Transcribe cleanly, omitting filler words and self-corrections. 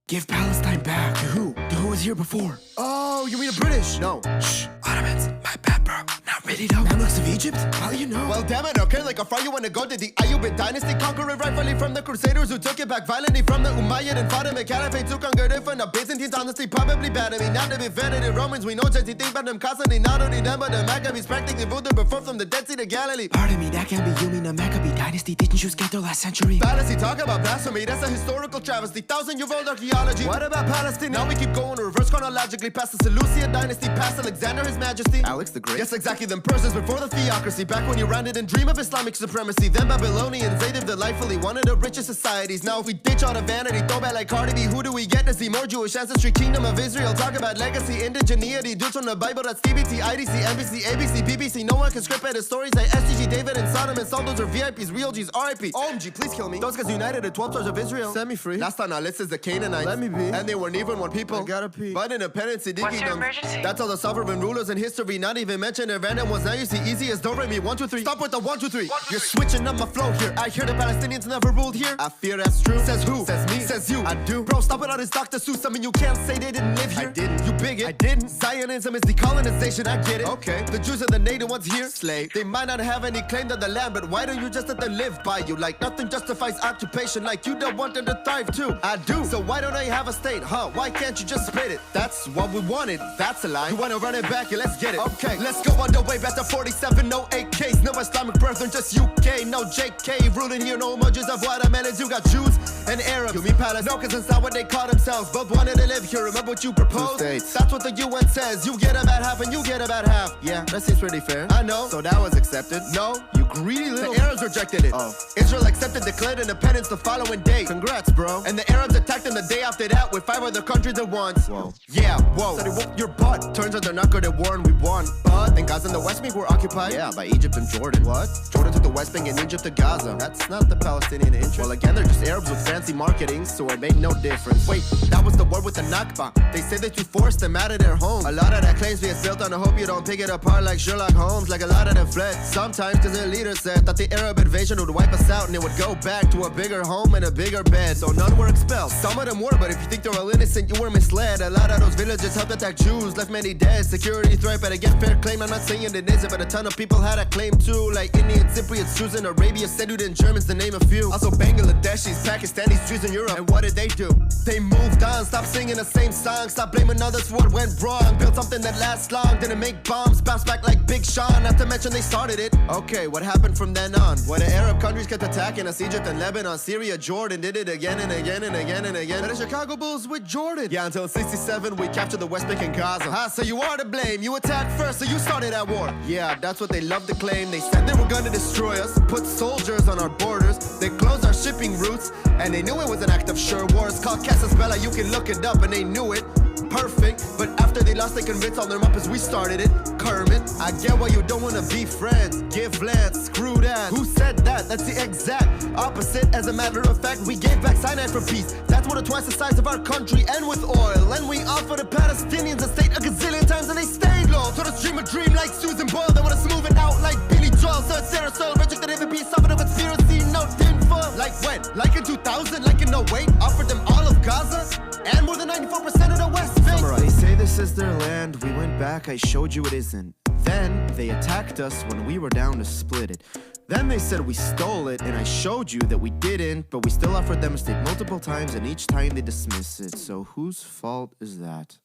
Give Palestine back. To who? To who was here before? Oh, you mean the British? No. Shh, Ottomans. My bad, bro. Not ready though. Mamluks of Egypt? How do you know? Well, damn it, okay, like a far you wanna go to the Ayyubid dynasty, conquer it rightfully from the Crusaders who took it back violently from the Umayyad and Fatimid Caliphate, who conquered it from the Byzantines, honestly, probably bad. I mean, not to be fair to the Romans, we know just think about them constantly, not only them, but the Maccabees practically voted before from the Dead Sea to Galilee. Pardon me, that can't be you mean the Maccabee dynasty. Didn't you get there last century? Fallacy, talk about blasphemy, that's a historical travesty, 1,000-year-old archaeology. What about Palestine? Now we keep going reverse chronologically past the Seleucid dynasty, past Alexander, his majesty. Alex the Great? Yes, exactly, them Persians before the theocracy, back when you ran it and dream of Islamic supremacy. Then Babylonians, they lived delightfully, one of the richest societies. Now if we ditch all the vanity, throw back like Cardi B, who do we get to see? More Jewish ancestry, kingdom of Israel, talk about legacy, indigeneity, dudes from the Bible, that's TBT, IDC, NBC, ABC, BBC, no one can script edit stories like SGG, David and Sodom and Sodom, those are VIPs, real G's, RIP. OMG, please kill me. Those guys united the 12 stars of Israel. Set me free. Last on our list is the Canaanites. Let me be. And they weren't even one people. I gotta pee. But independence, What's your emergency? that's all the sovereign rulers in history, not even mention the random ones. Now you see easy as do re mi, 1 2 3. Stop with the 1 2 3. You're switching up my flow here. I hear the Palestinians never ruled here. I fear that's true. Says who? Says me. Says you. I do. Bro, stop it all this Dr. Seuss. I mean, you can't say they didn't live here. I didn't. You bigot. I didn't. Zionism is decolonization. I get it. Okay. The Jews are the native ones here. Slave. They might not have any claim to the land, but why don't you just let them live by you? Like nothing justifies occupation. Like you don't want them to thrive too. I do. So why don't I have a state? Huh? Why can't you just split it? That's what we wanted. That's a lie. You wanna run it back? Yeah, let's get it. Okay. Let's go on the way back to 47. No AKs. No Islamic brethren. Just UK. No JK. Ruling here. No emojis of watermelons. You got Jews and Arabs. You mean Palestine? No, cause it's not what they call themselves. Both wanted to live here. Remember what you proposed? states. That's what the UN says. You get about half and you get about half. Yeah, that seems pretty fair. I know. So that was accepted. No. You greedy little. The Arabs rejected it. Oh. Israel accepted, declared independence the following day. Congrats, bro. And the Arabs attacked them the day after that with 5 other countries at once. Whoa. Yeah, whoa. So they whooped your butt. Turns out they're not good at war and we won. But then Gaza and the West Bank were occupied. Yeah, by Egypt and Jordan. What? Jordan took the West Bank and Egypt to Gaza. That's not the Palestinian interest. Well, again, they're just Arabs with fancy marketing, so it made no difference. Wait, that was the war with the Nakba. They said that you forced them out of their home. A lot of that claims is built on the hope you don't pick it apart like Sherlock Holmes. Like a lot of them fled. Sometimes cause their leaders said that the Arab invasion would wipe us out and it would go back to a bigger home and a bigger bed. So none were expelled. Some of them were, but if you think they're all innocent, you were misled. A lot of those villages helped attack Jews, left many dead. Security threat, but again, fair claim. I'm not saying it isn't, but a ton of people had a claim too. Like Indian Cypriots, Jews in Arabia, Sedut and Germans, to name a few. Also Bangladeshis, Pakistanis, Jews in Europe. And what did they do? They moved on, stopped singing the same song, stopped blaming others for what went wrong. Built something that lasts long, didn't make bombs, bounce back like Big Sean. Not to mention they started it. Okay, what happened from then on? When the Arab countries kept attacking us, Egypt and Lebanon, Syria, Jordan, did it again and again and again and again. And the Chicago Bulls with Jordan. Yeah, until 67 we captured the West Bank and Gaza. Ah, so you are to blame. You attacked first, so you started that war. Yeah, that's what they love to claim. They said they were gonna destroy us, put soldiers on our borders. They closed our shipping routes, and they knew it was an act of sure war. It's called Casus Belli, you can look it up, and they knew it. Perfect, but after they lost, they convinced all their muppets we started it. Kermit, I get why you don't wanna be friends. Give land, screw that. Who said that? That's the exact opposite. As a matter of fact, we gave back Sinai for peace. That's more than twice the size of our country, and with oil. And we offered the Palestinians a state a gazillion times, and they stayed low. Told us dream a dream like Susan Boyle. They want us moving out like Billy Joel. So it's Sarah Soil, rejected every piece of a conspiracy, no tinfoil. Like when? Like in 2000? Like in 08? Offered them all of Gaza? And more than 94% of the West Bank. They say this is their land. We went back, I showed you it isn't. Then they attacked us when we were down to split it. Then they said we stole it, and I showed you that we didn't, but we still offered them a state multiple times, and each time they dismiss it. So whose fault is that?